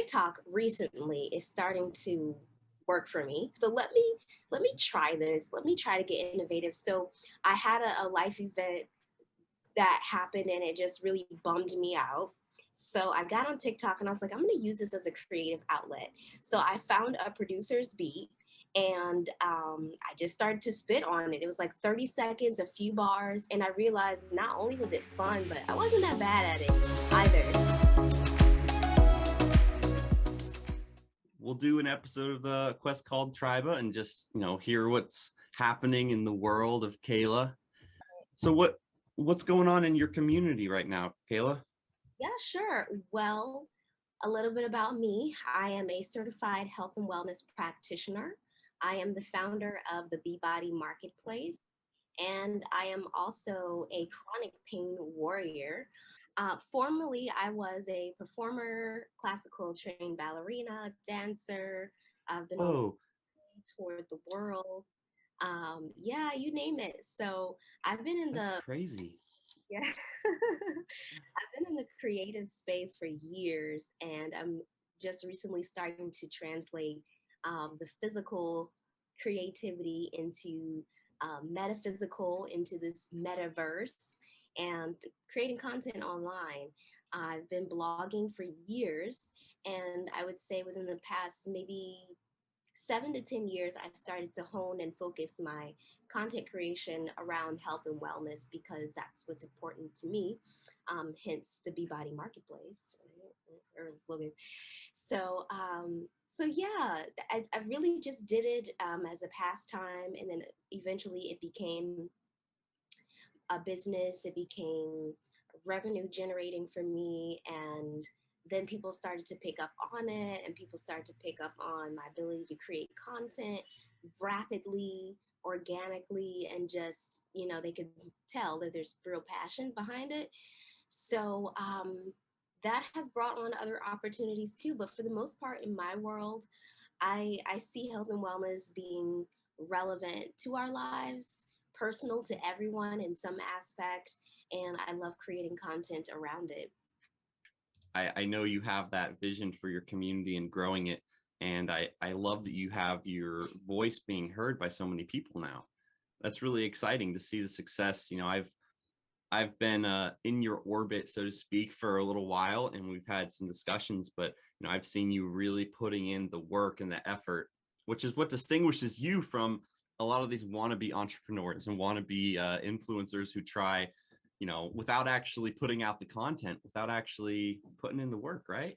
TikTok recently is starting to work for me. So let me try this. Let me try to get innovative. So I had a life event that happened and it just really bummed me out. So I got on TikTok and I was like, I'm going to use this as a creative outlet. So I found a producer's beat and I just started to spit on it. It was like 30 seconds, a few bars. And I realized not only was it fun, but I wasn't that bad at it either. We'll do an episode of the quest called Triba and just, hear what's happening in the world of Kayla. So what's going on in your community right now, Kayla? Yeah, sure. Well, a little bit about me. I am a certified health and wellness practitioner. I am the founder of the BeeBodi marketplace, and I am also a chronic pain warrior. Formerly, I was a performer, classical trained ballerina, dancer. I've been on Oh, toured the world. Yeah, you name it. So I've been in that's the crazy. yeah. I've been in the creative space for years, and I'm just recently starting to translate the physical creativity into metaphysical, into this metaverse, and creating content online. I've been blogging for years, and I would say within the past maybe 7 to 10 years, I started to hone and focus my content creation around health and wellness because that's what's important to me. Hence the BeeBodi marketplace, right? Or the slogan. So yeah, I really just did it as a pastime, and then eventually it became a business. It became revenue generating for me, and then people started to pick up on it, and people started to pick up on my ability to create content rapidly, organically, and just they could tell that there's real passion behind it. So that has brought on other opportunities too, but for the most part in my world, I see health and wellness being relevant to our lives, personal to everyone in some aspect, and I love creating content around it. I know you have that vision for your community and growing it. And I love that you have your voice being heard by so many people now. That's really exciting to see the success. I've been in your orbit, so to speak, for a little while, and we've had some discussions, but I've seen you really putting in the work and the effort, which is what distinguishes you from a lot of these wannabe entrepreneurs and wannabe influencers who try, without actually putting out the content, without actually putting in the work, right?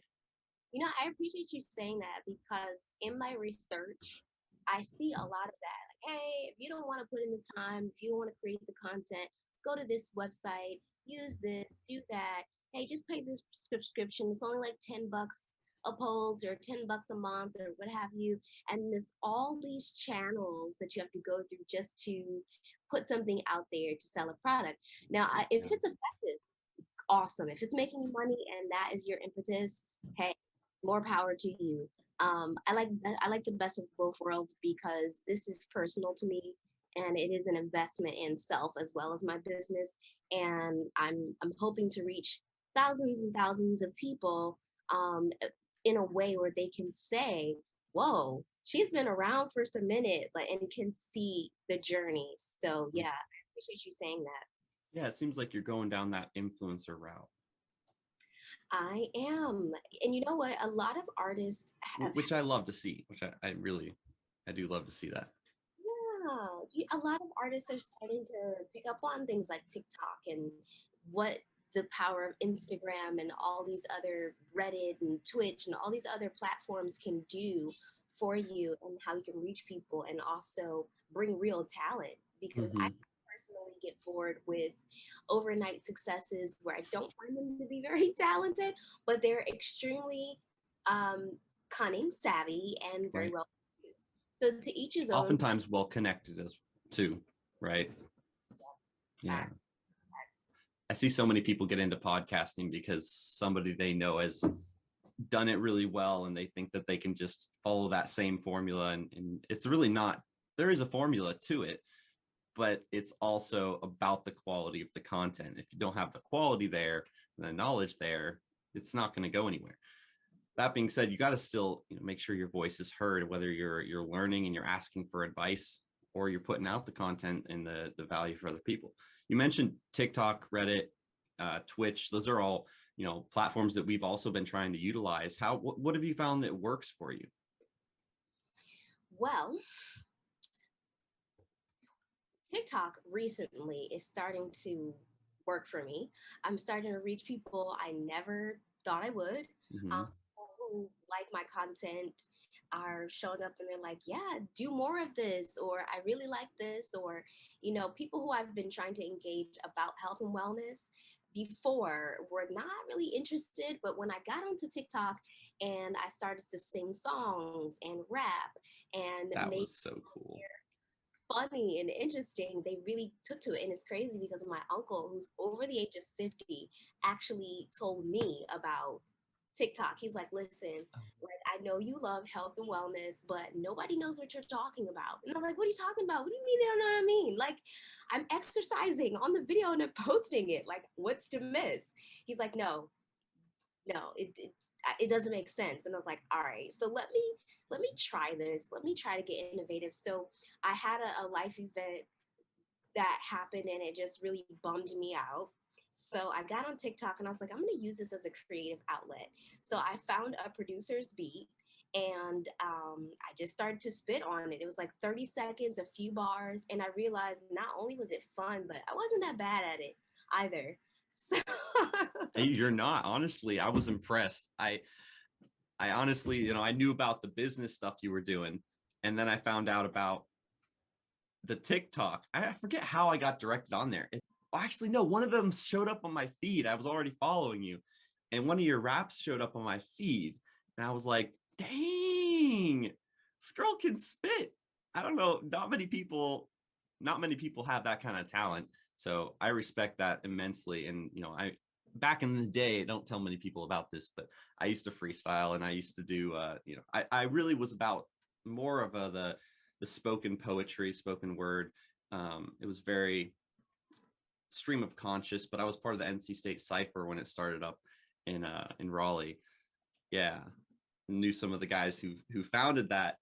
I appreciate you saying that because in my research, I see a lot of that. Like, hey, if you don't want to put in the time, if you don't want to create the content, go to this website, use this, do that. Hey, just pay this subscription. It's only like $10 a post or $10 a month or what have you. And there's all these channels that you have to go through just to put something out there to sell a product. Now, if Yeah. it's effective, awesome. If it's making you money and that is your impetus, hey, more power to you. I like the best of both worlds because this is personal to me and it is an investment in self as well as my business. And I'm hoping to reach thousands and thousands of people in a way where they can say, "Whoa, she's been around for some minute," and can see the journey. So yeah, I appreciate you saying that. Yeah, it seems like you're going down that influencer route, I am. And you know what? A lot of artists have, which I love to see, which I do love to see that. yeah, a lot of artists are starting to pick up on things like TikTok and what the power of Instagram and all these other Reddit and Twitch and all these other platforms can do for you and how you can reach people and also bring real talent. Because I Hmm. personally get bored with overnight successes where I don't find them to be very talented, but they're extremely um, cunning, savvy, and very Right. well produced. So to each his own. Oftentimes well connected as too, right? Yeah. Facts, facts. I see so many people get into podcasting because somebody they know has done it really well and they think that they can just follow that same formula. And it's really not. There is a formula to it, but it's also about the quality of the content. If you don't have the quality there and the knowledge there, it's not going to go anywhere. that being said, you got to still, make sure your voice is heard, whether you're learning and you're asking for advice, or you're putting out the content and the value for other people. You mentioned TikTok, Reddit, Twitch. Those are all, platforms that we've also been trying to utilize. What have you found that works for you? Well, TikTok recently is starting to work for me. I'm starting to reach people I never thought I would. Mm-hmm. People who like my content are showing up and they're like, yeah, do more of this, or I really like this, or, people who I've been trying to engage about health and wellness before were not really interested. But when I got onto TikTok and I started to sing songs and rap and That make was so cool. funny and interesting, they really took to it. And it's crazy because my uncle, who's over the age of 50, actually told me about TikTok. He's like, listen, like, I know you love health and wellness, but nobody knows what you're talking about. And I'm like, what are you talking about? What do you mean they don't know what I mean? Like, I'm exercising on the video and I'm posting it. Like, what's to miss? He's like, no, it doesn't make sense. And I was like, all right, so let me try this. Let me try to get innovative. So I had a life event that happened and it just really bummed me out. So I got on TikTok and I was like, I'm going to use this as a creative outlet. So I found a producer's beat and I just started to spit on it. It was like 30 seconds, a few bars. And I realized not only was it fun, but I wasn't that bad at it either. So Hey, you're not. Honestly, I was impressed. I honestly, I knew about the business stuff you were doing, and then I found out about the TikTok. I forget how I got directed on there. Actually, no, one of them showed up on my feed. I was already following you, and one of your raps showed up on my feed, and I was like, "Dang, this girl can spit." I don't know. Not many people have that kind of talent. So I respect that immensely. And I back in the day, I don't tell many people about this, but I used to freestyle and I used to do. I really was about more of the spoken poetry, spoken word. It was very stream of conscious, but I was part of the NC State Cipher when it started up in Raleigh. Yeah, knew some of the guys who founded that,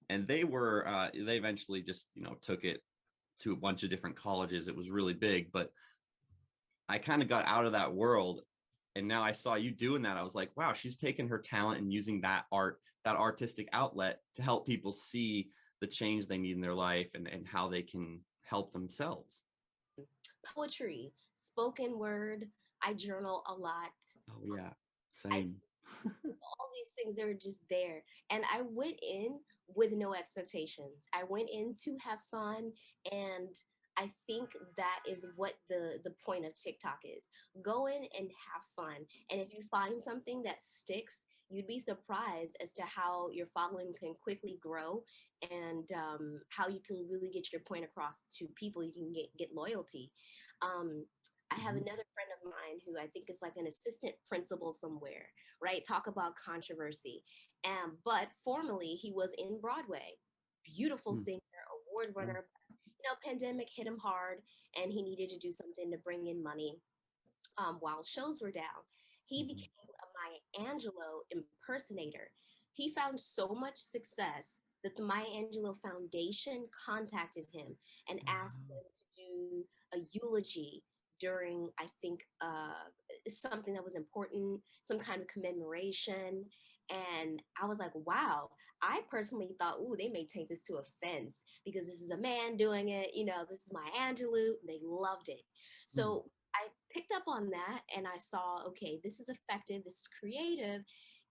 and they eventually just took it to a bunch of different colleges. It was really big, but I kind of got out of that world, and now I saw you doing that. I was like, wow, she's taken her talent and using that artistic outlet to help people see the change they need in their life and how they can help themselves. poetry, spoken word, I journal a lot. Oh yeah, I same. all these things, they were just there. And I went in with no expectations. I went in to have fun. And I think that is what the point of TikTok is. Go in and have fun. And if you find something that sticks, you'd be surprised as to how your following can quickly grow and how you can really get your point across to people. You can get loyalty. Um, I have Mhm. another friend of mine who I think is like an assistant principal somewhere, right? Talk about controversy. But formerly he was in Broadway. Beautiful Mm. singer, award Oh. winner. Pandemic hit him hard and he needed to do something to bring in money while shows were down. He Mhm. became a Maya Angelou impersonator. He found so much success that the Maya Angelou Foundation contacted him and asked Wow. him to do a eulogy during, I think, something that was important, some kind of commemoration. And I was like, wow, I personally thought, ooh, they may take this to offense because this is a man doing it. This is Maya Angelou. They loved it. Mm. So I picked up on that and I saw, okay, this is effective, this is creative,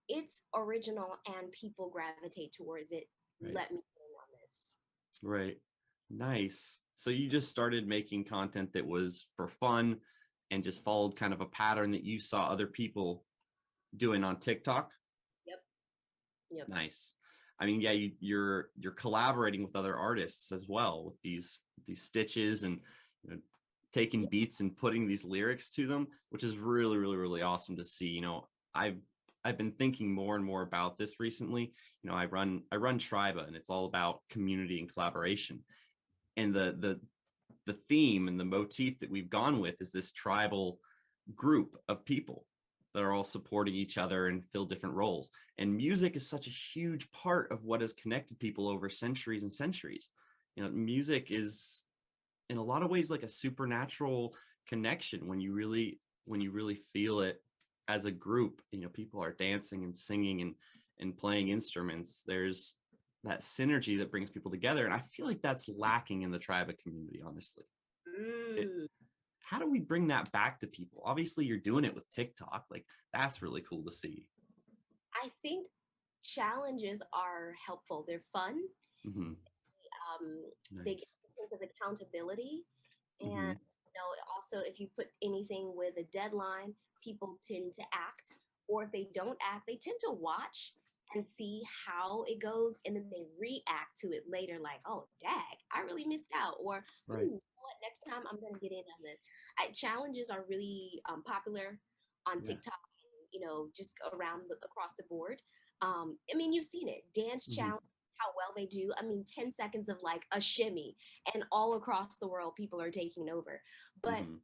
it's original, and people gravitate towards it. Right. Let me in on this. Right. Nice. So you just started making content that was for fun and just followed kind of a pattern that you saw other people doing on TikTok. Yep. Yep. Nice. I mean, yeah, you're collaborating with other artists as well with these stitches and taking beats and putting these lyrics to them, which is really, really, really awesome to see. I've I've been thinking more and more about this recently. I run Triba, and it's all about community and collaboration. And the theme and the motif that we've gone with is this tribal group of people. that are all supporting each other and fill different roles. And music is such a huge part of what has connected people over centuries and centuries. Music is in a lot of ways like a supernatural connection when you really feel it as a group. People are dancing and singing and playing instruments. There's that synergy that brings people together, and I feel like that's lacking in the Triba community, honestly. it, Mm. how do we bring that back to people? Obviously you're doing it with TikTok, like that's really cool to see. I think challenges are helpful. They're fun. Hmm. Um, they give Nice. a sense of accountability. Hmm. And also if you put anything with a deadline, people tend to act. Or if they don't act, they tend to watch and see how it goes, and then they react to it later, like, oh, dag, I really missed out. Or, Right. you know what, next time I'm going to get in on this. Challenges are really popular on Yeah. TikTok, just across the board. I mean, you've seen it, dance Hmm. challenge, how well they do. I mean, 10 seconds of like a shimmy, and all across the world, people are taking over. But Hmm.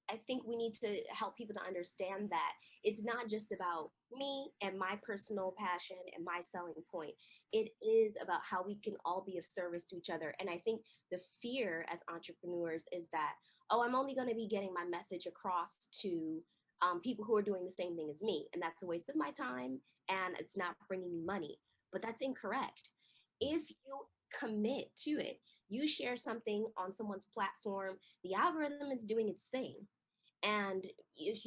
I think we need to help people to understand that it's not just about me and my personal passion and my selling point. It is about how we can all be of service to each other. And I think the fear as entrepreneurs is that, oh, I'm only going to be getting my message across to people who are doing the same thing as me. And that's a waste of my time, and it's not bringing me money. But that's incorrect. If you commit to it, you share something on someone's platform, the algorithm is doing its thing. And if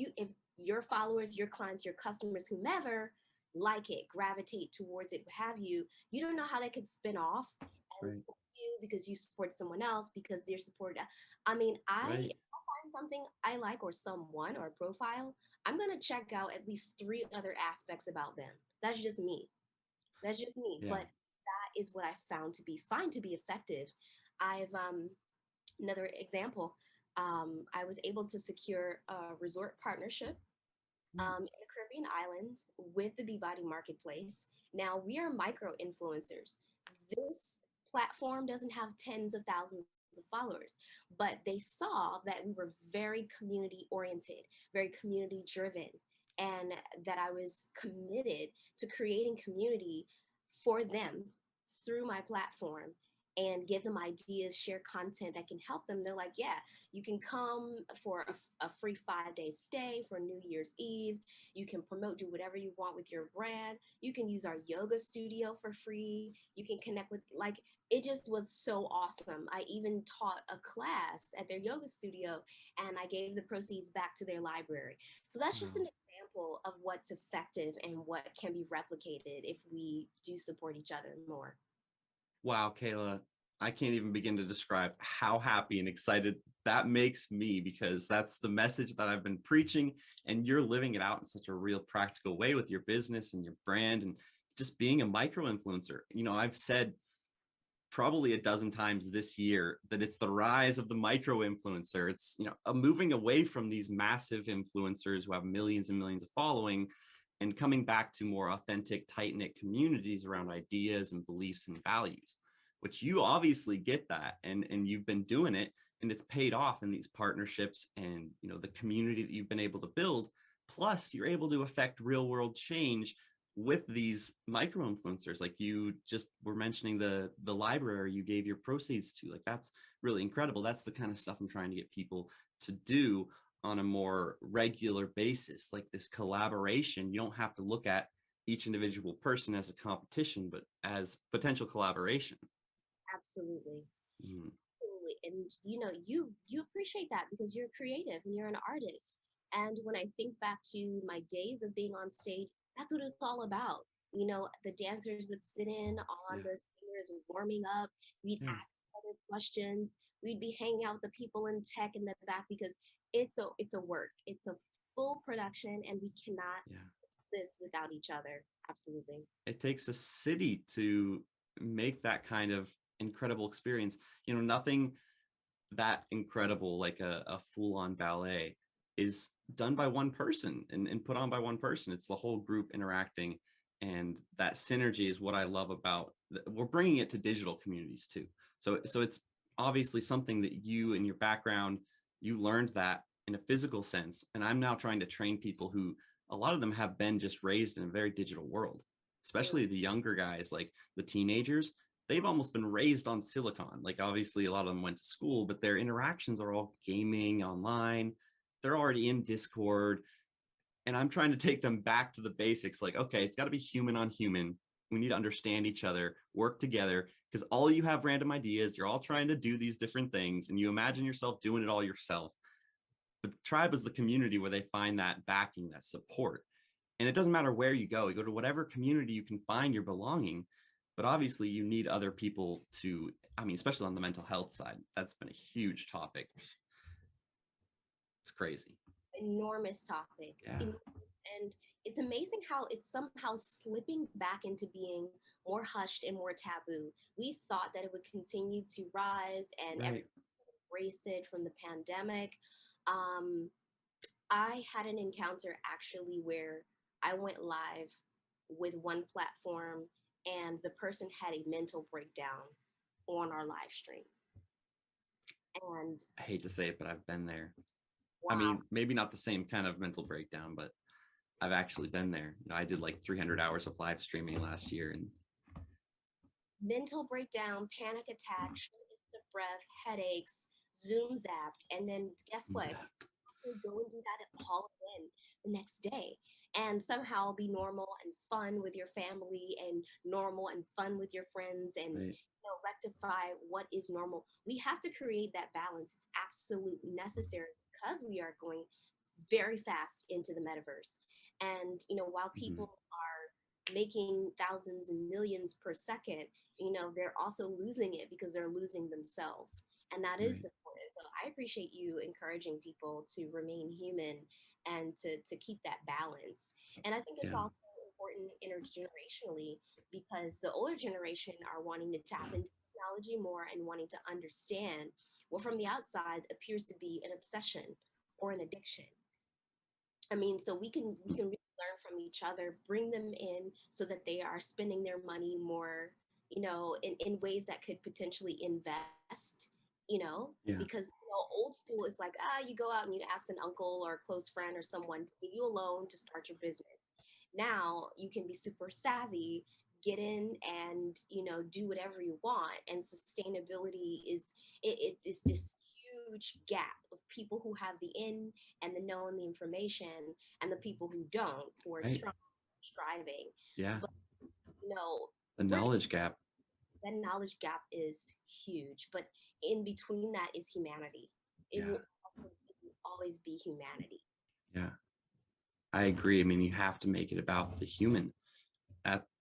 your followers, your clients, your customers, whomever like it, gravitate towards it, what have you, you don't know how that could spin off and Right. support you because you support someone else because they're supported. I mean, Right. if I find something I like, or someone, or a profile, I'm gonna check out at least three other aspects about them. That's just me. That's just me. Yeah. But that is what I found to be fine, to be effective. I've Another example, I was able to secure a resort partnership Mm. in the Caribbean islands with the BeeBodi marketplace. Now we are micro influencers. This platform doesn't have tens of thousands of followers, but they saw that we were very community oriented, very community driven, and that I was committed to creating community for them through my platform, and give them ideas, share content that can help them. They're like, yeah, you can come for a free 5 day stay for New Year's Eve. You can promote, do whatever you want with your brand. You can use our yoga studio for free. You can connect with, like, it just was so awesome. I even taught a class at their yoga studio, and I gave the proceeds back to their library. So that's just Wow. an example of what's effective and what can be replicated if we do support each other more. Wow, Kayla, I can't even begin to describe how happy and excited that makes me, because that's the message that I've been preaching, and you're living it out in such a real practical way with your business and your brand and just being a micro influencer. I've said probably a dozen times this year that it's the rise of the micro influencer. It's, a moving away from these massive influencers who have millions and millions of following, and coming back to more authentic, tight-knit communities around ideas and beliefs and values, which you obviously get that, and you've been doing it, and it's paid off in these partnerships and the community that you've been able to build. Plus you're able to affect real world change with these micro influencers. Like you just were mentioning the library you gave your proceeds to. Like that's really incredible. That's the kind of stuff I'm trying to get people to do on a more regular basis, like this collaboration. You don't have to look at each individual person as a competition, but as potential collaboration. Absolutely. Mm. Absolutely. And you appreciate that because you're creative and you're an artist. And when I think back to my days of being on stage, that's what it's all about. The dancers would sit in on Yeah. the singers warming up. We'd Yeah. ask other questions. We'd be hanging out with the people in tech in the back, because it's a work. It's a full production, and we cannot Yeah. do this without each other. Absolutely. It takes a city to make that kind of incredible experience. Nothing that incredible, like a full-on ballet, is done by one person and put on by one person. It's the whole group interacting, and that synergy is what I love about we're bringing it to digital communities too. So it's obviously something that you, in your background, you learned that in a physical sense, and I'm now trying to train people who a lot of them have been just raised in a very digital world, especially the younger guys, like the teenagers. They've almost been raised on silicon. Like obviously a lot of them went to school, but their interactions are all gaming online. They're already in Discord. And I'm trying to take them back to the basics. Like, okay, it's got to be human on human. We need to understand each other, work together, because all you have random ideas. You're all trying to do these different things, and you imagine yourself doing it all yourself. The tribe is the community where they find that backing, that support. And it doesn't matter where you go to whatever community you can find your belonging. But obviously, you need other people to, I mean, especially on the mental health side, that's been a huge topic. It's crazy. Enormous topic. Yeah. And it's amazing how it's somehow slipping back into being more hushed and more taboo. We thought that it would continue to rise and Right. embrace it from the pandemic. I had an encounter actually where I went live with one platform and the person had a mental breakdown on our live stream. And I hate to say it, but I've been there. I wow, mean, maybe not the same kind of mental breakdown, but I've actually been there. I did like 300 hours of live streaming last year, and mental breakdown, panic attack, shortness of breath, headaches, Zoom zapped, and then guess what? Go and do that all again the next day and somehow be normal and fun with your family and normal and fun with your friends and right. rectify what is normal. We have to create that balance. It's absolutely necessary because we are going very fast into the metaverse. And while Mm-hmm. people are making thousands and millions per second, they're also losing it because they're losing themselves. And that is Right. the point. So I appreciate you encouraging people to remain human and to keep that balance. And I think it's Yeah. also important intergenerationally because the older generation are wanting to tap into technology more and wanting to understand what from the outside appears to be an obsession or an addiction. I mean, so we can really learn from each other, bring them in so that they are spending their money more, in ways that could potentially invest, Yeah. because old school is like, you go out and you ask an uncle or a close friend or someone to give you a loan to start your business. Now you can be super savvy, get in and do whatever you want. And sustainability it is this huge gap of people who have the in and the know and the information and the people who don't, who are Right. trying, striving. Yeah. But you know The bridging knowledge gap. that knowledge gap is huge, but in between that is humanity. It Yeah. will always be humanity. Yeah. I agree. I mean, you have to make it about the human.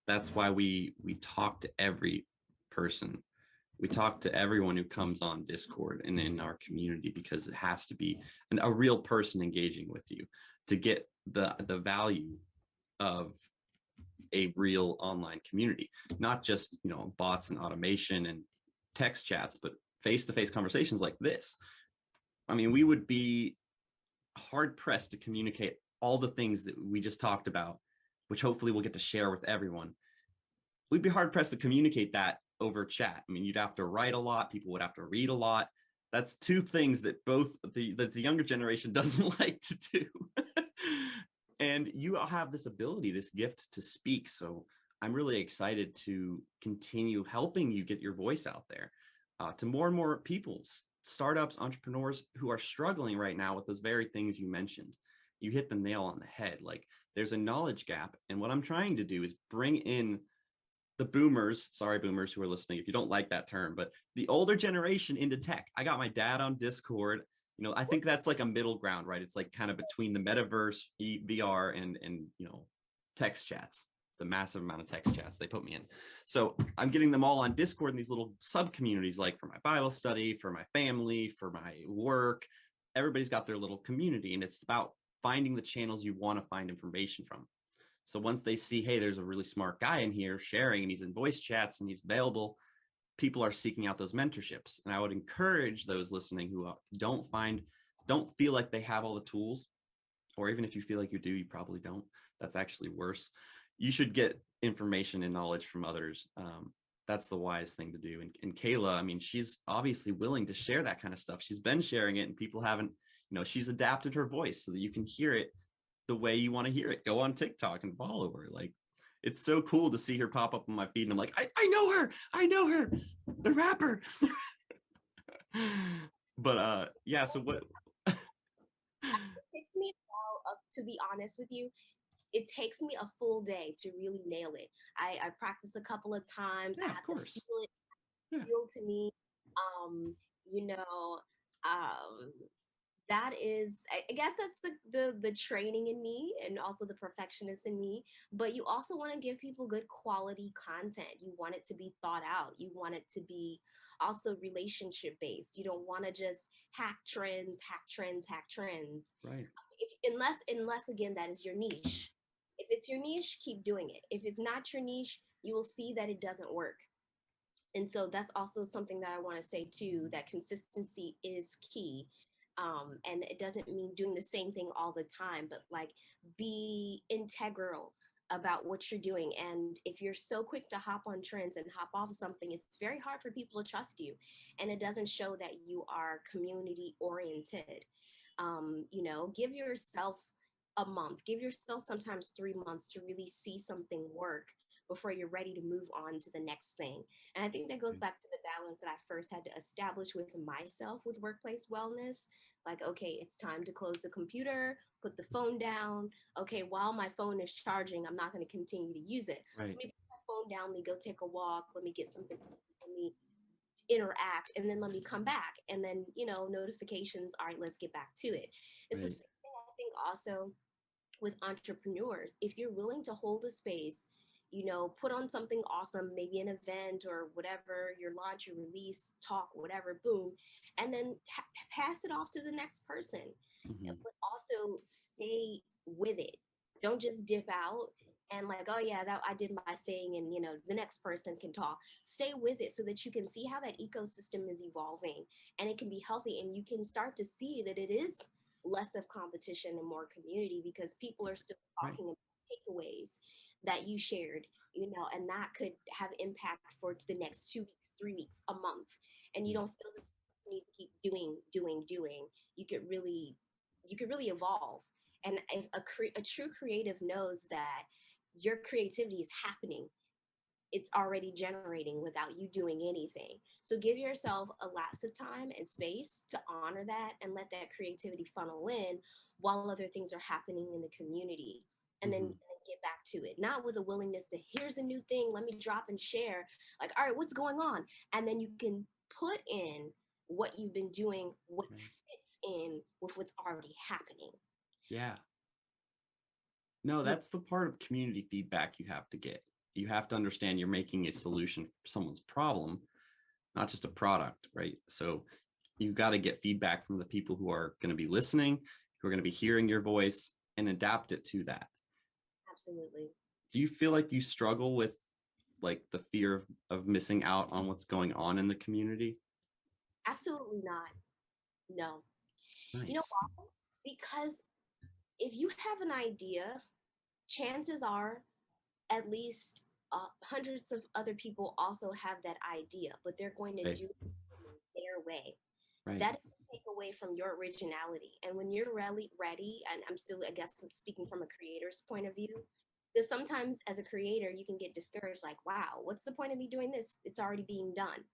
That's why we talk to every person. We talk to everyone who comes on Discord and in our community because it has to be a real person engaging with you to get the value of a real online community, not just bots and automation and text chats, but face-to-face conversations like this. I mean, we would be hard pressed to communicate all the things that we just talked about, which hopefully we'll get to share with everyone. We'd be hard pressed to communicate that over chat. I mean, you'd have to write a lot, people would have to read a lot. That's two things that both the younger generation doesn't like to do. And you all have this ability, this gift to speak. So I'm really excited to continue helping you get your voice out there to more and more people, startups, entrepreneurs who are struggling right now with those very things you mentioned. You hit the nail on the head. Like there's a knowledge gap. And what I'm trying to do is bring in the boomers, sorry, boomers who are listening, if you don't like that term, but the older generation into tech. I got my dad on Discord. I think that's like a middle ground, right? It's like kind of between the metaverse, VR, and text chats, the massive amount of text chats they put me in. So I'm getting them all on Discord in these little sub communities, like for my Bible study, for my family, for my work. Everybody's got their little community, and it's about finding the channels you want to find information from. So once they see, hey, there's a really smart guy in here sharing and he's in voice chats and he's available, people are seeking out those mentorships. And I would encourage those listening who don't feel like they have all the tools, or even if you feel like you do, you probably don't. That's actually worse. You should get information and knowledge from others. That's the wise thing to do. And Kayla, I mean, she's obviously willing to share that kind of stuff. She's been sharing it and people haven't, she's adapted her voice so that you can hear it the way you want to hear it. Go on TikTok and follow her. Like, it's so cool to see her pop up on my feed, and I'm like, I know her, the rapper. But yeah, so what? It takes me a while, to be honest with you, it takes me a full day to really nail it. I practice a couple of times. I Yeah, of have to course. feel it Yeah, feel to me. Um, you know, um, that is, I guess that's the training in me and also the perfectionist in me. But you also want to give people good quality content. You want it to be thought out. You want it to be also relationship based. You don't want to just hack trends, hack trends, hack trends. right. Unless again that is your niche. If it's your niche, keep doing it. If it's not your niche, you will see that it doesn't work. And so that's also something that I want to say too, that consistency is key. And it doesn't mean doing the same thing all the time, but like be integral about what you're doing. And if you're so quick to hop on trends and hop off something, it's very hard for people to trust you. And it doesn't show that you are community oriented. Give yourself a month, give yourself sometimes 3 months to really see something work before you're ready to move on to the next thing. And I think that goes back to the balance that I first had to establish with myself with workplace wellness. Like, okay, it's time to close the computer, put the phone down. Okay, while my phone is charging, I'm not going to continue to use it. Let Right, me put my phone down, let me go take a walk, let me get something, let me interact, and then let me come back. And then, notifications, all right, let's get back to it. It's the right. same thing, I think, also with entrepreneurs. If you're willing to hold a space, put on something awesome, maybe an event or whatever, your launch, your release, talk, whatever, boom, and then pass it off to the next person. Hmm. But also stay with it. Don't just dip out and like, oh yeah, that I did my thing, and the next person can talk. Stay with it so that you can see how that ecosystem is evolving and it can be healthy, and you can start to see that it is less of competition and more community because people are still Right. talking about takeaways that you shared, and that could have impact for the next 2 weeks, 3 weeks, a month. And you Yeah. don't feel this need to keep doing. You could really, evolve. And if a true creative knows that your creativity is happening, it's already generating without you doing anything. So give yourself a lapse of time and space to honor that and let that creativity funnel in while other things are happening in the community. And then Hmm. get back to it, not with a willingness to, here's a new thing, let me drop and share. Like, all right, what's going on? And then you can put in what you've been doing, what Right. fits in with what's already happening. Yeah. No, Yeah, that's the part of community feedback you have to get. You have to understand you're making a solution for someone's problem, not just a product, right? So you got to get feedback from the people who are going to be listening, who are going to be hearing your voice, and adapt it to that. absolutely. Do you feel like you struggle with like the fear of missing out on what's going on in the community? Absolutely not. No. You know Nice. why? Because if you have an idea, chances are at least hundreds of other people also have that idea, but they're going to Right. do it in their way. Right. That doesn't take away from your originality. And when you're really ready, and I'm still, I guess I'm speaking from a creator's point of view, because sometimes as a creator, you can get discouraged like, wow, what's the point of me doing this? It's already being done.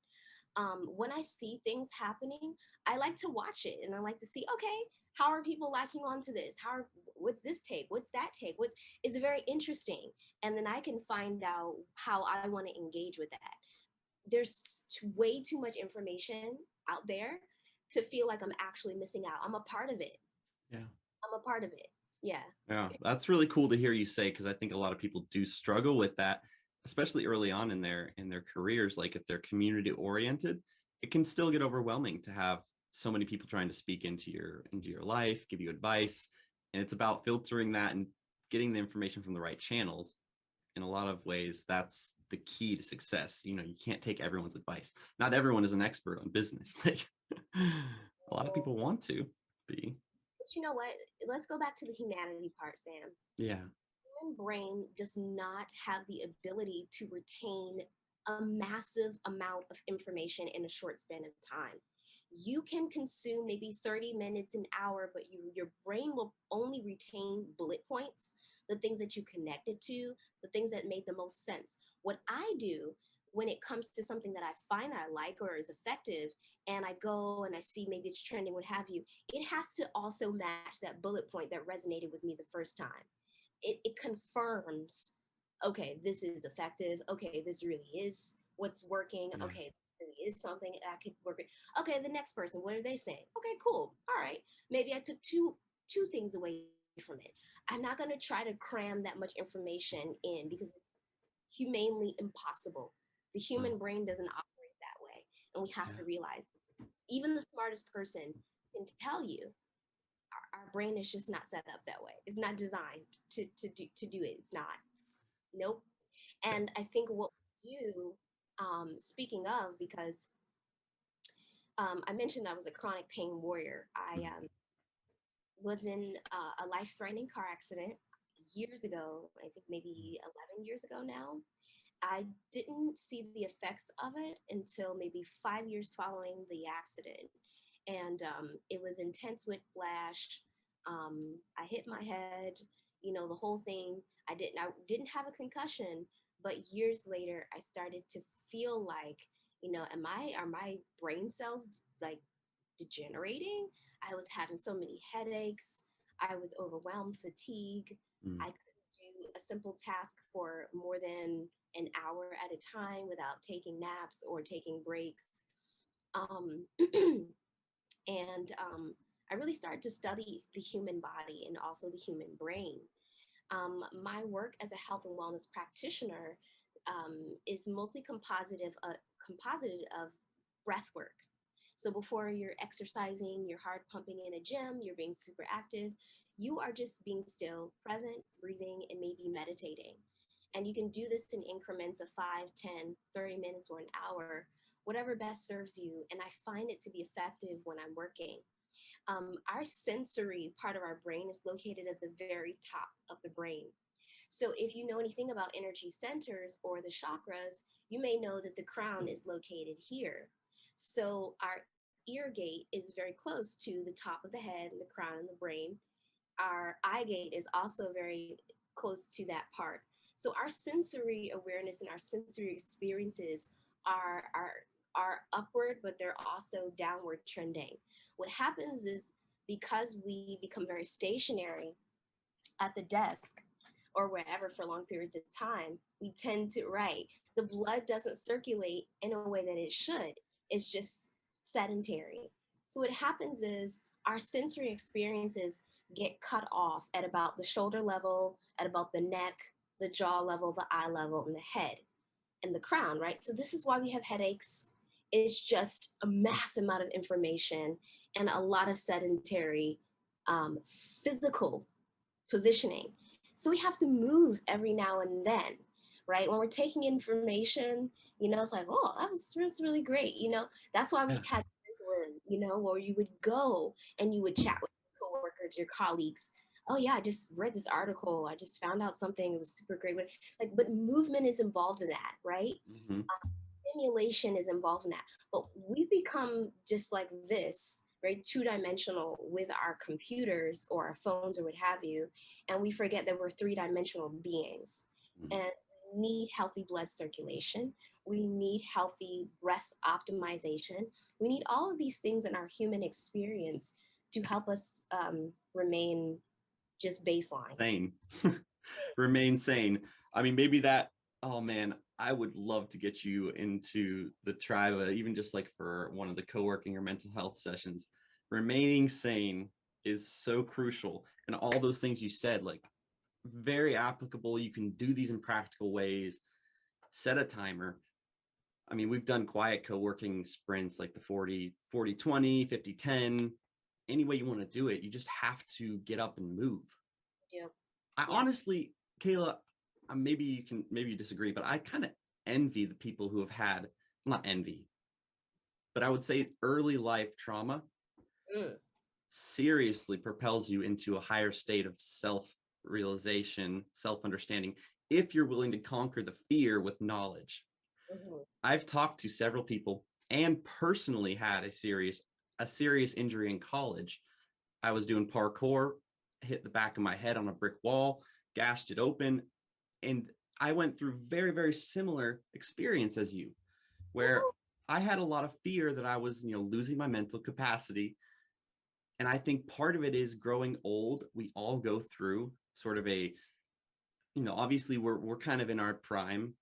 When I see things happening, I like to watch it and I like to see, okay, how are people latching on to this? What's this take? What's that take? It's very interesting. And then I can find out how I want to engage with that. There's way too much information out there to feel like I'm actually missing out. I'm a part of it. Yeah. I'm a part of it. Yeah. Yeah, that's really cool to hear you say, because I think a lot of people do struggle with that, especially early on in their careers. Like if they're community oriented, it can still get overwhelming to have so many people trying to speak into your life, give you advice, and it's about filtering that and getting the information from the right channels. In a lot of ways, that's the key to success. You know, you can't take everyone's advice. Not everyone is an expert on business. Like a lot of people want to be. But you know what? Let's go back to the humanity part, Sam. Yeah. Human brain does not have the ability to retain a massive amount of information in a short span of time. You can consume maybe 30 minutes, an hour, but your brain will only retain bullet points, the things that you connected to, the things that made the most sense. What I do when it comes to something that I find I like or is effective, and I go and I see maybe it's trending, what have you, it has to also match that bullet point that resonated with me the first time. It confirms, okay, this is effective. Okay, this really is what's working. Yeah. Okay, this really is something that could work. Okay, the next person, what are they saying? Okay, cool. All right. Maybe I took two things away from it. I'm not going to try to cram that much information in because it's humanely impossible. The Wow. human brain doesn't operate that way. And we have Yeah. to realize even the smartest person can tell you our brain is just not set up that way. It's not designed to do it. It's not. Nope. Yeah. And I think what we do, speaking of, because I mentioned I was a chronic pain warrior. I Mhm. was in a life-threatening car accident years ago. I think Mhm. maybe 11 years ago now. I didn't see the effects of it until maybe 5 years following the accident. And it was intense whiplash. I hit my head, the whole thing. I didn't have a concussion, but years later, I started to feel like, are my brain cells like degenerating? I was having so many headaches. I was overwhelmed, fatigue. Mm. I couldn't do a simple task for more than an hour at a time without taking naps or taking breaks. Um, and I really started to study the human body and also the human brain. My work as a health and wellness practitioner is mostly composited of breath work. So before you're exercising, you're heart pumping in a gym, you're being super active, you are just being still, present, breathing, and maybe meditating. And you can do this in increments of 5, 10, 30 minutes, or an hour, whatever best serves you. And I find it to be effective when I'm working. Our sensory part of our brain is located at the very top of the brain. So if you know anything about energy centers or the chakras, you may know that the crown is located here. So our ear gate is very close to the top of the head and the crown and the brain. Our eye gate is also very close to that part. So our sensory awareness and our sensory experiences are upward, but they're also downward trending. What happens is because we become very stationary at the desk or wherever for long periods of time, we tend to write. The blood doesn't circulate in a way that it should. It's just sedentary. So what happens is our sensory experiences get cut off at about the shoulder level, at about the neck, the jaw level, the eye level, and the head and the crown, right? So this is why we have headaches. It's just a mass amount of information and a lot of sedentary um, physical positioning. So we have to move every now and then, right? When we're taking information, it's like, oh, that was really great. That's why we Yeah. had where you would go and you would chat with your coworkers, your colleagues. Oh yeah, I just read this article. I just found out something. It was super great. But movement is involved in that, right? Hmm. Stimulation is involved in that. But we become just like this, right? Two-dimensional with our computers or our phones or what have you. And we forget that we're three-dimensional beings. Mm. And we need healthy blood circulation. We need healthy breath optimization. We need all of these things in our human experience to help us remain just baseline. Sane. Remain sane. I mean, maybe that, oh man, I would love to get you into the Triba, even just like for one of the co-working or mental health sessions. Remaining sane is so crucial. And all those things you said, like very applicable. You can do these in practical ways. Set a timer. I mean, we've done quiet co-working sprints like the 40-40-20, 50-10. Any way you want to do it, you just have to get up and move. Yeah. I Yeah. honestly, Kayla, maybe you disagree, but I kind of envy the people who have had, not envy, but I would say early life trauma Mm. seriously propels you into a higher state of self-realization, self-understanding, if you're willing to conquer the fear with knowledge. Mhm. I've talked to several people and personally had a serious a serious injury in college. I was doing parkour, hit the back of my head on a brick wall, gashed it open, and I went through very, very similar experience as you, where I had a lot of fear that I was, losing my mental capacity. And I think part of it is growing old. We all go through sort of a, obviously we're kind of in our prime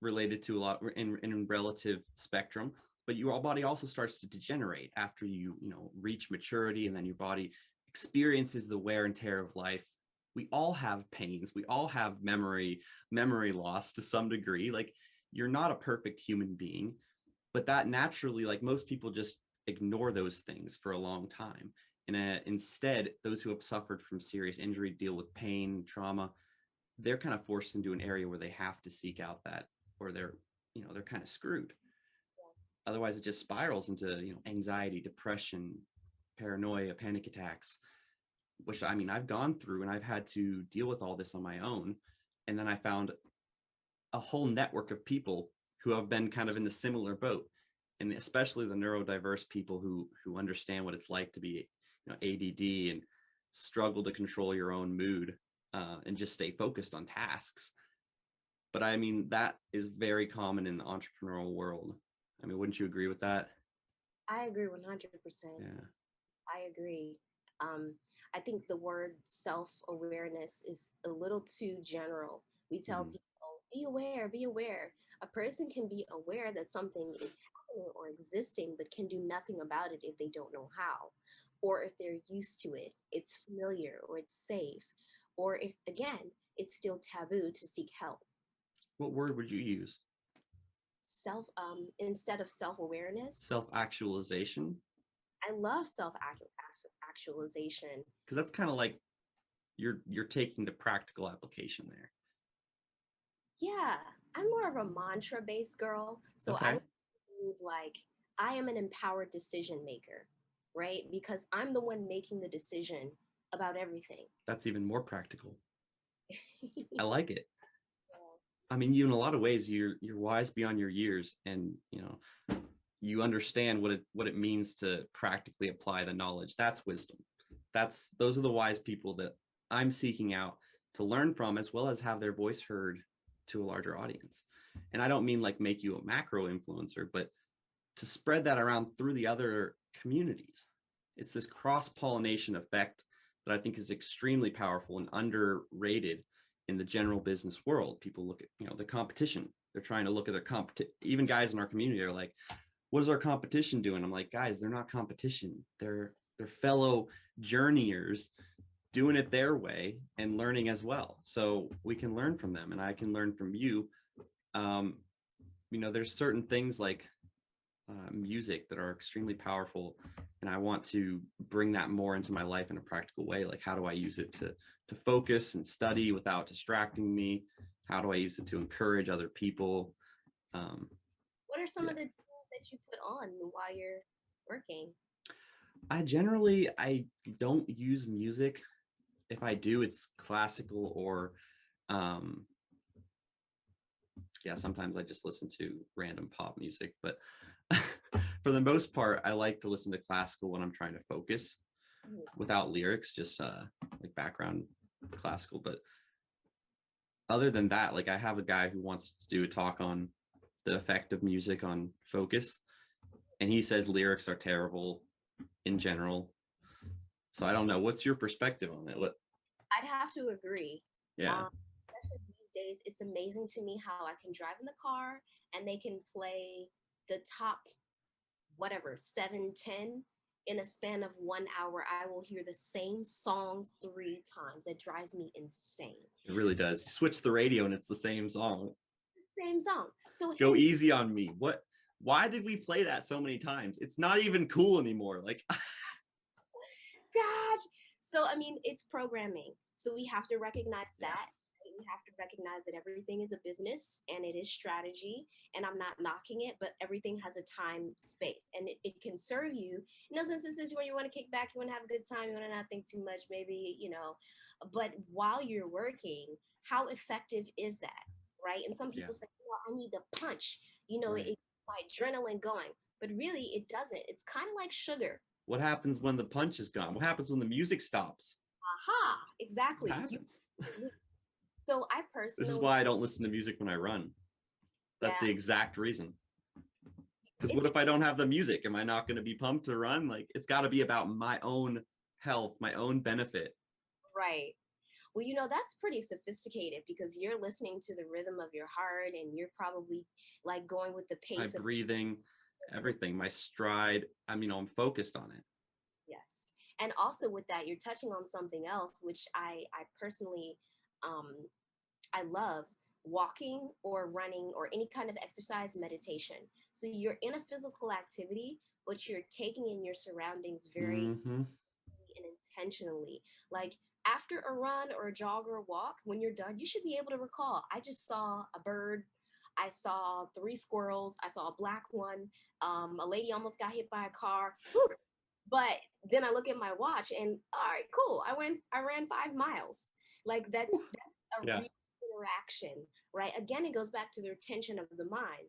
related to a lot in relative spectrum, but your body also starts to degenerate after you reach maturity, and then your body experiences the wear and tear of life. We all have pains. We all have memory loss to some degree. Like, you're not a perfect human being, but that naturally, like, most people just ignore those things for a long time. And instead, those who have suffered from serious injury, deal with pain, trauma, they're kind of forced into an area where they have to seek out that, or they're kind of screwed. Otherwise, it just spirals into anxiety, depression, paranoia, panic attacks, which, I mean, I've gone through, and I've had to deal with all this on my own. And then I found a whole network of people who have been kind of in the similar boat, and especially the neurodiverse people who understand what it's like to be ADD and struggle to control your own mood, and just stay focused on tasks. But I mean, that is very common in the entrepreneurial world. I mean, wouldn't you agree with that? I agree 100%. Yeah. I agree. Um, I think the word self-awareness is a little too general. We tell Mhm. people, be aware, be aware. A person can be aware that something is happening or existing, but can do nothing about it if they don't know how, or if they're used to it, it's familiar, or it's safe, or if, again, it's still taboo to seek help. What word would you use? Instead of self-awareness, Self-actualization? I love self-actualization. Because that's kind of like you're taking the practical application there. Yeah, I'm more of a mantra based girl. So I Okay. means like I am an empowered decision maker, right? Because I'm the one making the decision about everything. That's even more practical. I like it. I mean, you, in a lot of ways, you're wise beyond your years, and you understand what it means to practically apply the knowledge. That's wisdom. Those are the wise people that I'm seeking out to learn from, as well as have their voice heard to a larger audience. And I don't mean like make you a macro influencer, but to spread that around through the other communities. It's this cross-pollination effect that I think is extremely powerful and underrated in the general business world. People look at, the competition. They're trying to look at their competition. Even guys in our community are like, what is our competition doing? I'm like, guys, they're not competition. They're fellow journeyers doing it their way and learning as well. So we can learn from them, and I can learn from you. Um, there's certain things like music that are extremely powerful, and I want to bring that more into my life in a practical way. Like, how do I use it to focus and study without distracting me? How do I use it to encourage other people? um, What are some yeah. of the things that you put on while you're working? I don't use music. If I do, it's classical, or um yeah, sometimes I just listen to random pop music, but for the most part, I like to listen to classical when I'm trying to focus without lyrics, just like background classical. But other than that, like, I have a guy who wants to do a talk on the effect of music on focus, and he says lyrics are terrible in general. So I don't know. What's your perspective on it? What? I'd have to agree. Yeah. Especially these days, it's amazing to me how I can drive in the car and they can play the top, whatever, 7, 10 in a span of 1 hour. I will hear the same song 3 times. It drives me insane. It really does. You switch the radio and it's the same song. Same song. So Go hence, easy on me. What? Why did we play that so many times? It's not even cool anymore. Like, gosh. So I mean, it's programming. So we have to recognize yeah, that. We have to recognize that everything is a business and it is strategy. And I'm not knocking it, but everything has a time space, and it can serve you in those instances where you want to kick back, you want to have a good time, you want to not think too much, maybe. But while you're working, how effective is that? Right. And some yeah, people say, well, I need the punch, right. it, my adrenaline going. but really it doesn't. It's kind of like sugar. What happens when the punch is gone? What happens when the music stops? Aha, What exactly. You happens? so I This is personally, why I don't listen to music when I run. That's yeah, the exact reason. Because what it's if I don't have the music? Am I not going to be pumped to run? Like, it's got to be about my own health, my own benefit. right. Well, that's pretty sophisticated because you're listening to the rhythm of your heart and you're probably like going with the My pace of, breathing, everything, my stride. I'm focused on it. yes. And also with that, you're touching on something else, which I personally, um, I love walking or running or any kind of exercise meditation. So you're in a physical activity, but you're taking in your surroundings very Mm-hmm. and intentionally. Like after a run or a jog or a walk, when you're done, you should be able to recall, I just saw a bird. I saw three squirrels. I saw a black one. A lady almost got hit by a car. Whew. But then I look at my watch and all right, cool. I ran 5 miles. Like that's a Yeah. real interaction, right? Again, it goes back to the retention of the mind.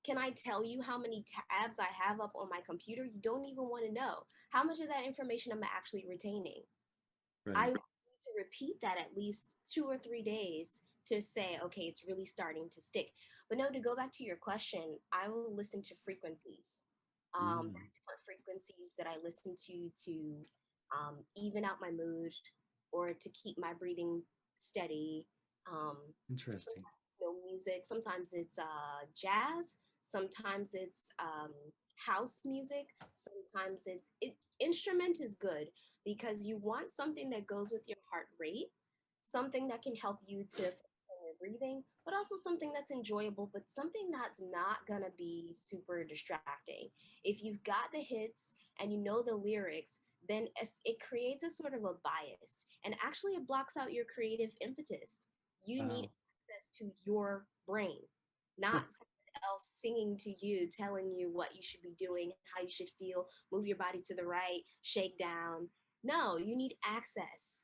Can I tell you how many tabs I have up on my computer? You don't even want to know. How much of that information am I actually retaining? I Right. need to repeat that at least 2 or 3 days to say, okay, it's really starting to stick. But no, to go back to your question, I will listen to frequencies. There Mm. are different frequencies that I listen to even out my mood or to keep my breathing steady. Um, Interesting. no music. Sometimes it's jazz. Sometimes it's house music. Sometimes instrument is good because you want something that goes with your heart rate, something that can help you to focus on your breathing, but also something that's enjoyable, but something that's not gonna be super distracting. If you've got the hits and you know the lyrics, then it creates a sort of a bias, and actually it blocks out your creative impetus. You need Wow. access to your brain, not someone else singing to you, telling you what you should be doing, how you should feel, move your body to the right, shake down. No, you need access.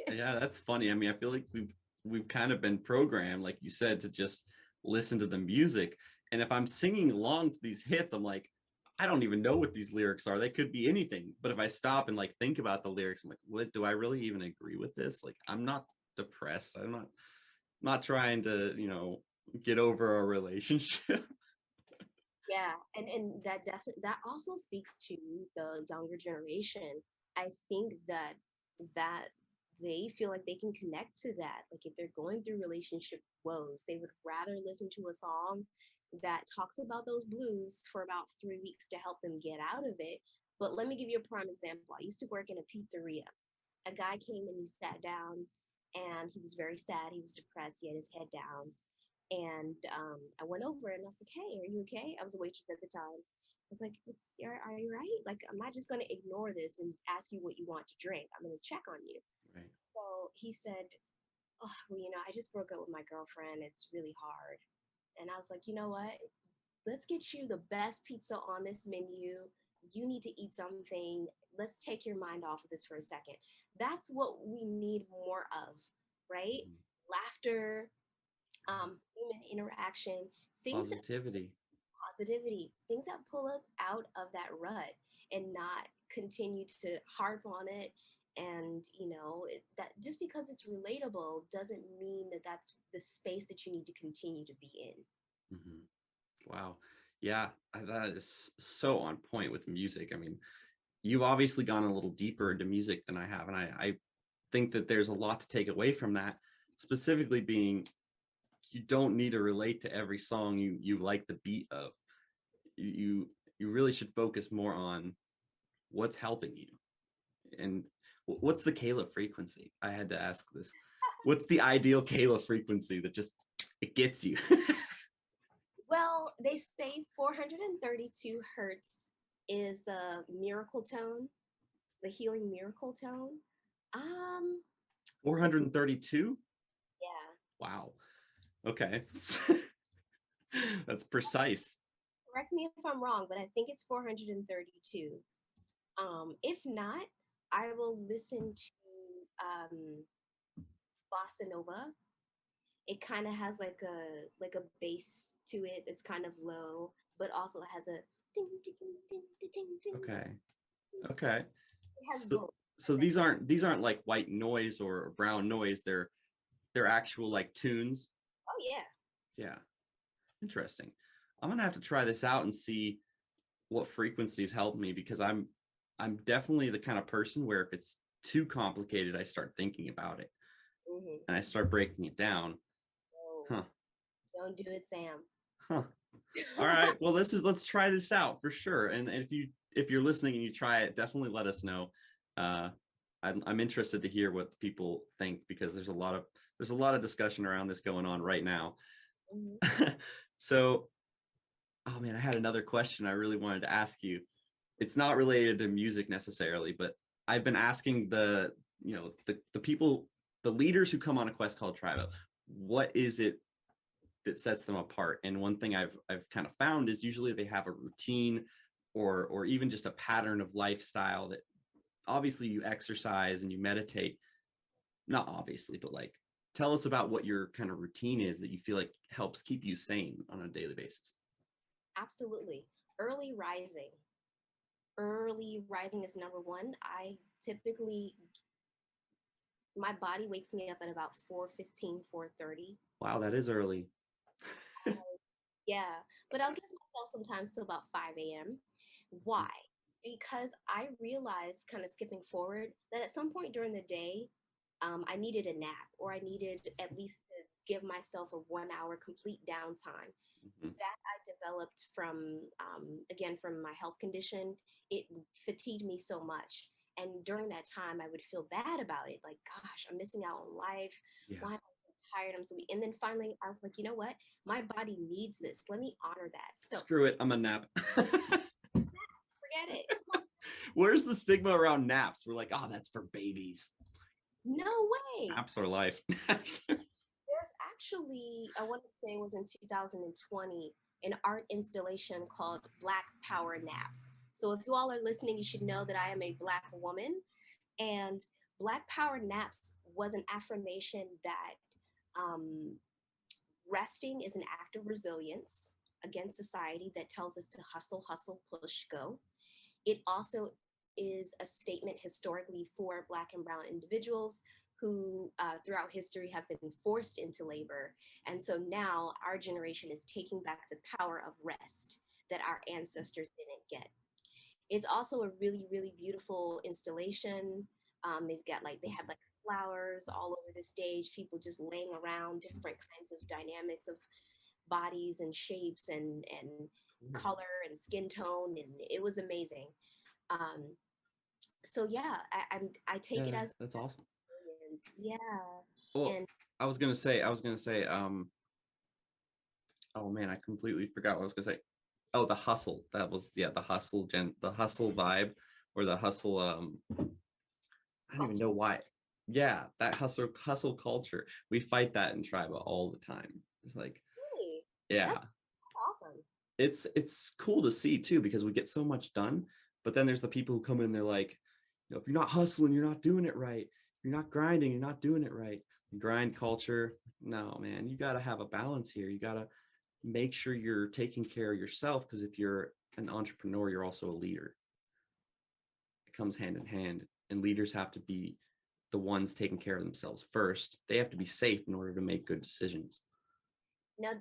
Yeah, that's funny. I feel like we've kind of been programmed, like you said, to just listen to the music. And if I'm singing along to these hits, I'm like, I don't even know what these lyrics are. They could be anything. But if I stop and like think about the lyrics, I'm like, what do I really even agree with this? Like, I'm not depressed. I'm not trying to, get over a relationship. Yeah, and that also speaks to the younger generation. I think that they feel like they can connect to that. Like if they're going through relationship woes, they would rather listen to a song that talks about those blues for about 3 weeks to help them get out of it. But let me give you a prime example. I used to work in a pizzeria. A guy came and he sat down and he was very sad. He was depressed. He had his head down. And I went over and I was like, "Hey, are you okay?" I was a waitress at the time. I was like, are you right? Like, I'm not just going to ignore this and ask you what you want to drink. I'm going to check on you." Right. So he said, "Oh, well, I just broke up with my girlfriend. It's really hard." And I was like, "You know what? Let's get you the best pizza on this menu. You need to eat something. Let's take your mind off of this for a second." That's what we need more of, right? Mhm. Laughter, human interaction, things that Positivity. positivity, things that pull us out of that rut and not continue to harp on it. And that just because it's relatable doesn't mean that that's the space that you need to continue to be in. Hmm. Wow. Yeah, that is so on point with music. You've obviously gone a little deeper into music than I have, and I think that there's a lot to take away from that, specifically being you don't need to relate to every song you like the beat of. You really should focus more on what's helping you. And what's the Kayla frequency? I had to ask this. What's the ideal Kayla frequency that just it gets you? Well, they say 432 hertz is the miracle tone, the healing miracle tone. Um, I 432? Yeah, Wow. Okay. That's precise. correct me if I'm wrong, but I think it's 432. If not, I will listen to bossa nova. it kind of has like a bass to it that's kind of low, but also has a ding ding ding ding ding ding. Okay. Okay. It has So both. so these aren't like white noise or brown noise. They're actual like tunes. Oh yeah. Yeah. Interesting. I'm gonna have to try this out and see what frequencies help me, because I'm definitely the kind of person where if it's too complicated, I start thinking about it Mm-hmm. and I start breaking it down. Oh, Huh. don't do it, Sam. Huh. All right. Well, let's try this out for sure. And if you're listening and you try it, definitely let us know. Uh, I'm interested to hear what people think, because there's a lot of discussion around this going on right now. Mm-hmm. So, oh man, I had another question I really wanted to ask you. It's not related to music necessarily, but I've been asking the people, the leaders who come on a quest called Triba, what is it that sets them apart? And one thing I've kind of found is usually they have a routine or even just a pattern of lifestyle that obviously you exercise and you meditate. Not obviously, but like tell us about what your kind of routine is that you feel like helps keep you sane on a daily basis. Absolutely. Early rising. Early rising is number one. I typically, my body wakes me up at about 4:15, 4:30. Wow, that is early. Yeah, but I'll give myself sometimes till about 5 a.m. Why? Because I realized, kind of skipping forward, that at some point during the day, I needed a nap, or I needed at least to give myself a 1 hour complete downtime. Mhm. That I developed from, again, from my health condition. It fatigued me so much. And during that time, I would feel bad about it. Like, gosh, I'm missing out on life. Yeah. Why am I so tired? I'm so weak. And then finally, I was like, you know what? My body needs this. Let me honor that. So Screw it, I'm a nap. forget it. Come on. Where's the stigma around naps? We're like, oh, that's for babies. No way. Naps are life. There's actually, I want to say it was in 2020, an art installation called Black Power Naps. So if you all are listening, you should know that I am a Black woman. And Black Power Naps was an affirmation that um, resting is an act of resilience against society that tells us to hustle, hustle, push, go. It also is a statement historically for Black and Brown individuals who, throughout history, have been forced into labor. And so now our generation is taking back the power of rest that our ancestors didn't get. It's also a really, really beautiful installation. They have like flowers all over the stage, people just laying around, different kinds of dynamics of bodies and shapes and color and skin tone, and it was amazing. Um, so yeah, I take it Yeah, as that's awesome. experience. Yeah, Well, and I was gonna say, oh man, I completely forgot what I was gonna say. Oh, the hustle. That was, yeah, the hustle vibe, or the hustle. I don't even culture. know why. Yeah, that hustle culture. We fight that in Triba all the time. It's like, Really, yeah, that's awesome. it's cool to see too, because we get so much done. But then there's the people who come in, they're like, if you're not hustling, you're not doing it right. If you're not grinding, you're not doing it right. Grind culture. No, man, you got to have a balance here. You got to make sure you're taking care of yourself, because if you're an entrepreneur, you're also a leader. It comes hand in hand, and leaders have to be the ones taking care of themselves first. They have to be safe in order to make good decisions. Now,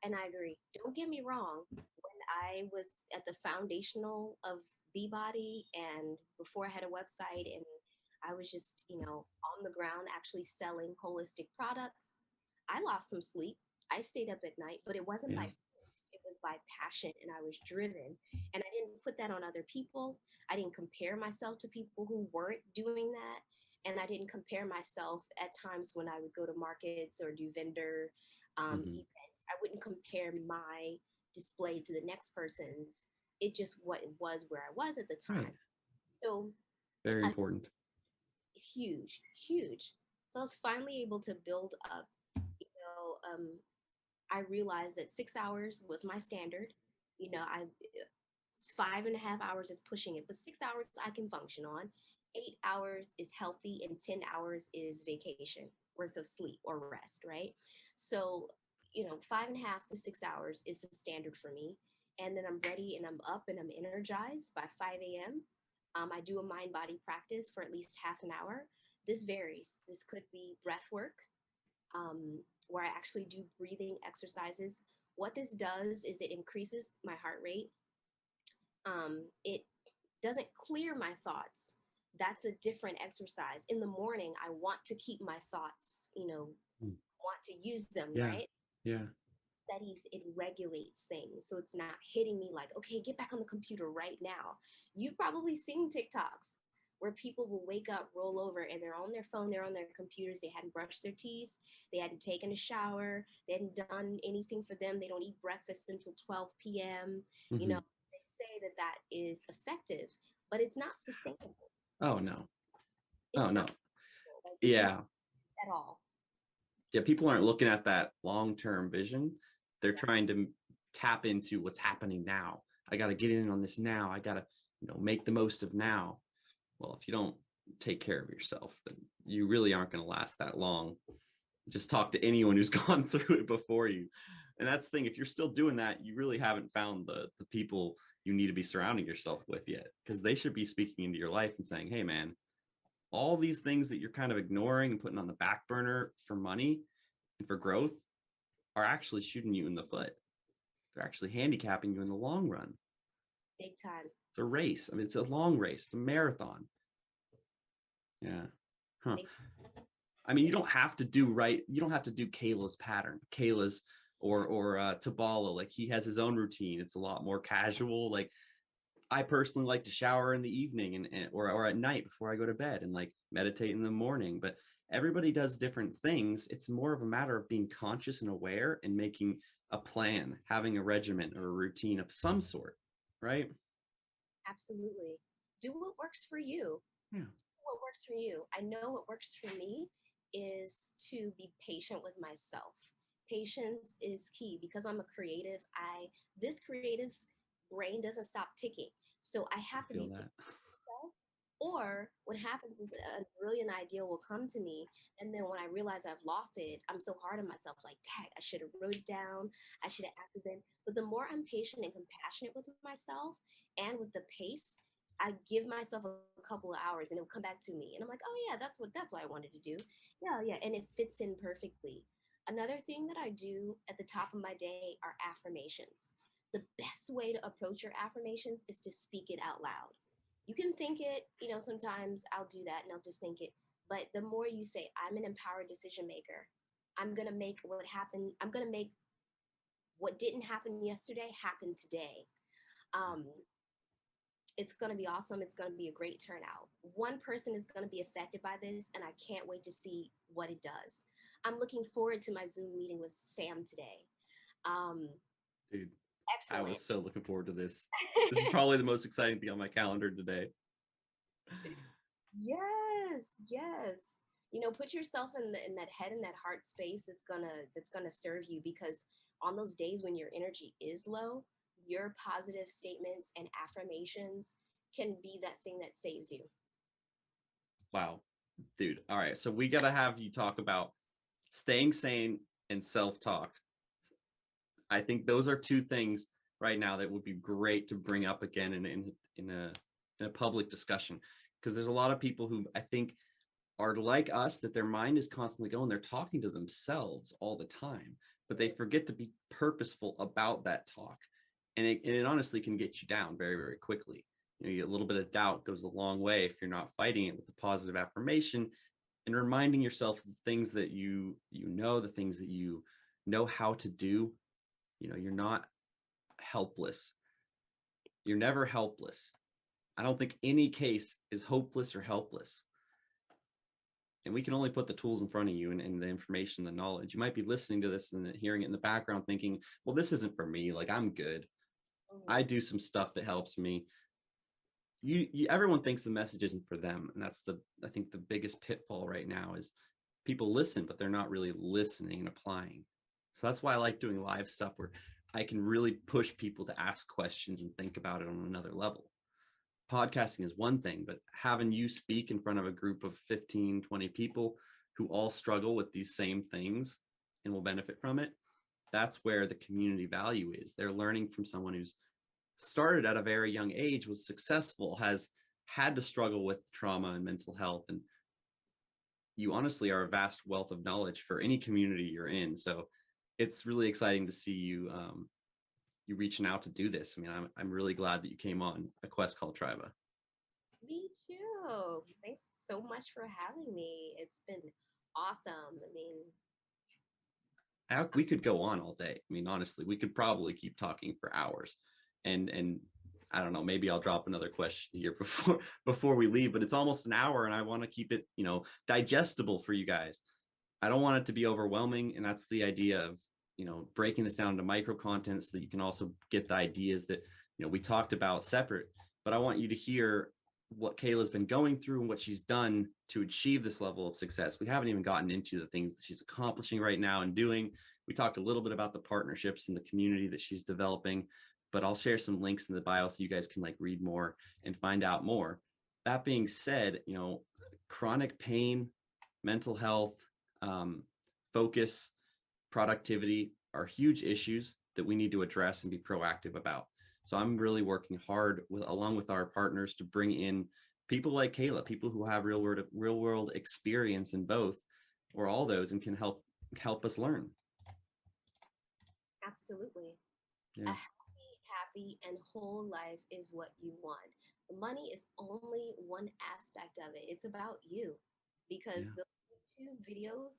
and I agree. Don't get me wrong. When I was at the foundational of BeeBodi, and before I had a website, and I was just, on the ground actually selling holistic products, I lost some sleep. I stayed up at night, but it wasn't Yeah. by force. It was by passion, and I was driven. And I didn't put that on other people. I didn't compare myself to people who weren't doing that. And I didn't compare myself at times when I would go to markets or do vendor Hmm. events. I wouldn't compare my display to the next person's. It just what it was where I was at the Right. time. So Very I important. huge, huge. So I was finally able to build up. You know, I realized that 6 hours was my standard. I 5.5 hours is pushing it, but 6 hours I can function on. 8 hours is healthy, and 10 hours is vacation. worth of sleep or rest, right? So, 5.5 to 6 hours is the standard for me. And then I'm ready and I'm up and I'm energized by 5 a.m. I do a mind body practice for at least half an hour. This varies. This could be breath work, where I actually do breathing exercises. What this does is it increases my heart rate. It doesn't clear my thoughts. That's a different exercise. In the morning, I want to keep my thoughts, Mm. want to use them, Yeah. right? Yeah. Studies, it regulates things. So it's not hitting me like, okay, get back on the computer right now. You've probably seen TikToks where people will wake up, roll over, and they're on their phone, they're on their computers, they hadn't brushed their teeth, they hadn't taken a shower, they hadn't done anything for them, they don't eat breakfast until 12 p.m. Mm-hmm. They say that that is effective, but it's not sustainable. Oh no. Oh It's no. not like Yeah. at all. Yeah. People aren't looking at that long-term vision. They're Yeah, trying to tap into what's happening now. I got to get in on this now. I got to, make the most of now. Well, if you don't take care of yourself, then you really aren't going to last that long. Just talk to anyone who's gone through it before you. And that's the thing. If you're still doing that, you really haven't found the people you need to be surrounding yourself with yet, because they should be speaking into your life and saying, hey, man, all these things that you're kind of ignoring and putting on the back burner for money and for growth are actually shooting you in the foot. They're actually handicapping you in the long run. big time. It's a race. I mean, it's a long race. It's a marathon. Yeah. Huh. Big, I mean, you don't have to do right. You don't have to do Kayla's pattern, Kayla's or Tabala. Like, he has his own routine. It's a lot more casual. Like, I personally like to shower in the evening or at night before I go to bed, and like meditate in the morning. But everybody does different things. It's more of a matter of being conscious and aware and making a plan, having a regimen or a routine of some sort, right? absolutely. Do what works for you. Yeah. What works for you. I know what works for me is to be patient with myself. Patience is key because I'm a creative. This creative brain doesn't stop ticking. So I I have to feel be that. myself. Or what happens is a brilliant idea will come to me, and then when I realize I've lost it, I'm so hard on myself. Like, dang, I should have wrote it down. I should have acted then. But the more I'm patient and compassionate with myself and with the pace, I give myself a couple of hours, and it'll come back to me, and I'm like, oh yeah, that's what I wanted to do. Yeah, yeah, and it fits in perfectly. Another thing that I do at the top of my day are affirmations. The best way to approach your affirmations is to speak it out loud. You can think it, sometimes I'll do that and I'll just think it. But the more you say, I'm an empowered decision maker, I'm going to make what didn't happen yesterday happen today. Um, it's going to be awesome. It's going to be a great turnout. One person is going to be affected by this, and I can't wait to see what it does. I'm looking forward to my Zoom meeting with Sam today. Um, Dude, I Excellent. was so looking forward to this. This is probably the most exciting thing on my calendar today. Yes, yes. Put yourself in that head and that heart space that's gonna serve you, because on those days when your energy is low, your positive statements and affirmations can be that thing that saves you. Wow, dude. All right, so we got to have you talk about staying sane and self-talk. I think those are two things right now that would be great to bring up again in a public discussion, because there's a lot of people who I think are like us, that their mind is constantly going. They're talking to themselves all the time, but they forget to be purposeful about that talk. And it honestly can get you down very, very quickly. A little bit of doubt goes a long way if you're not fighting it with the positive affirmation and reminding yourself of the things that the things that you know how to do. You're not helpless. You're never helpless. I don't think any case is hopeless or helpless. And we can only put the tools in front of you and the information, the knowledge. You might be listening to this and hearing it in the background thinking, well, this isn't for me. Like, I'm good. I do some stuff that helps me. Everyone thinks the message isn't for them. And that's I think the biggest pitfall right now is people listen, but they're not really listening and applying. So that's why I like doing live stuff where I can really push people to ask questions and think about it on another level. Podcasting is one thing, but having you speak in front of a group of 15, 20 people who all struggle with these same things and will benefit from it. That's where the community value is. They're learning from someone who's started at a very young age, was successful, has had to struggle with trauma and mental health. And you honestly are a vast wealth of knowledge for any community you're in. So it's really exciting to see you you reaching out to do this. I mean, I'm really glad that you came on A Quest Called Triba. Me too. Thanks so much for having me. It's been awesome. I mean, We could go on all day. I mean, honestly, we could probably keep talking for hours. And I don't know, maybe I'll drop another question here before we leave, but it's almost an hour and I want to keep it, digestible for you guys. I don't want it to be overwhelming. And that's the idea of, breaking this down into micro content so that you can also get the ideas that, we talked about separate. But I want you to hear what Kayla's been going through and what she's done to achieve this level of success. We haven't even gotten into the things that she's accomplishing right now and doing. We talked a little bit about the partnerships and the community that she's developing, but I'll share some links in the bio so you guys can read more and find out more. That being said, chronic pain, mental health, focus, productivity are huge issues that we need to address and be proactive about. So I'm really working hard along with our partners to bring in people like Kayla, people who have real world experience in both or all those and can help us learn. absolutely. Yeah. A happy, and whole life is what you want. The money is only one aspect of it. It's about you because Yeah. the two videos,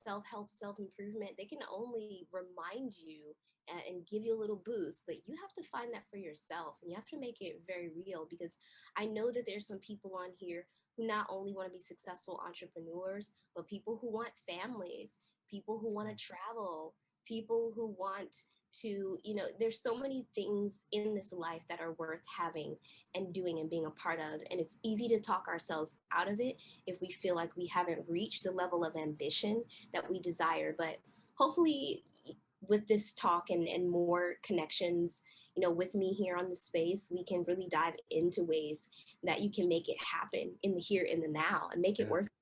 self-help, self-improvement, they can only remind you and give you a little boost, but you have to find that for yourself and you have to make it very real because I know that there's some people on here who not only want to be successful entrepreneurs, but people who want families, people who want to travel, people who want to, there's so many things in this life that are worth having and doing and being a part of. And it's easy to talk ourselves out of it if we feel like we haven't reached the level of ambition that we desire. But hopefully, with this talk and more connections, with me here on the space, we can really dive into ways that you can make it happen in the here and the now and make it worth it.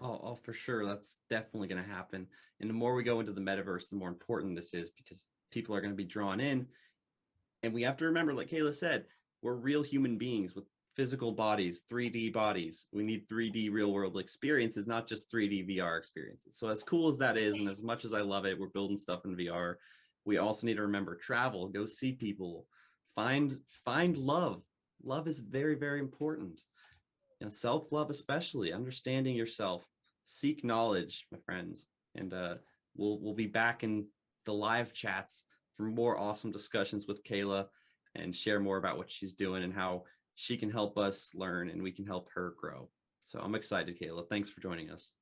Oh, for sure. That's definitely going to happen. And the more we go into the metaverse, the more important this is because people are going to be drawn in. And we have to remember, like Kayla said, we're real human beings with physical bodies, 3D bodies. We need 3D real world experiences, not just 3D VR experiences. So as cool as that is, and as much as I love it, we're building stuff in VR. We also need to remember travel, go see people, find love. Love is very, very important. Self-love, especially understanding yourself, seek knowledge, my friends. And we'll be back in the live chats for more awesome discussions with Kayla and share more about what she's doing and how she can help us learn and we can help her grow. So I'm excited, Kayla. Thanks for joining us.